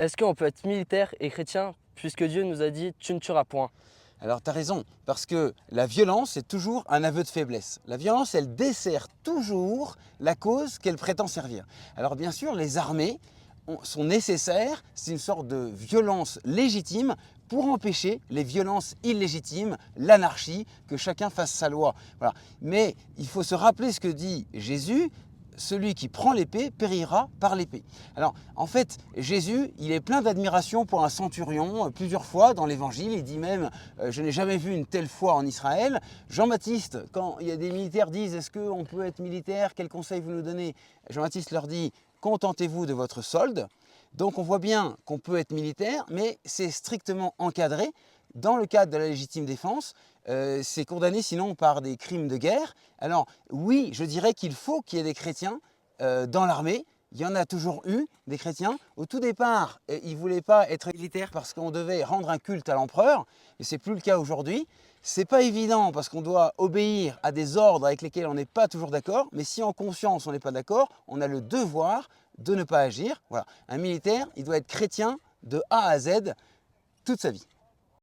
Est-ce qu'on peut être militaire et chrétien puisque Dieu nous a dit tu ne tueras point? Alors tu as raison, parce que la violence est toujours un aveu de faiblesse. La violence, elle dessert toujours la cause qu'elle prétend servir. Alors bien sûr, les armées sont nécessaires, c'est une sorte de violence légitime pour empêcher les violences illégitimes, l'anarchie, que chacun fasse sa loi. Voilà. Mais il faut se rappeler ce que dit Jésus: celui qui prend l'épée périra par l'épée. Alors en fait, Jésus, il est plein d'admiration pour un centurion. Plusieurs fois dans l'évangile, il dit même je n'ai jamais vu une telle foi en Israël. Jean-Baptiste, quand il y a des militaires disent est-ce qu'on peut être militaire, quel conseil vous nous donnez? Jean-Baptiste leur dit contentez-vous de votre solde. Donc on voit bien qu'on peut être militaire, mais c'est strictement encadré. Dans le cadre de la légitime défense, c'est condamné sinon par des crimes de guerre. Alors oui, je dirais qu'il faut qu'il y ait des chrétiens dans l'armée. Il y en a toujours eu, des chrétiens. Au tout départ, ils ne voulaient pas être militaires parce qu'on devait rendre un culte à l'empereur, et ce n'est plus le cas aujourd'hui. C'est pas évident parce qu'on doit obéir à des ordres avec lesquels on n'est pas toujours d'accord, mais si en conscience on n'est pas d'accord, on a le devoir de ne pas agir. Voilà. Un militaire, il doit être chrétien de A à Z toute sa vie.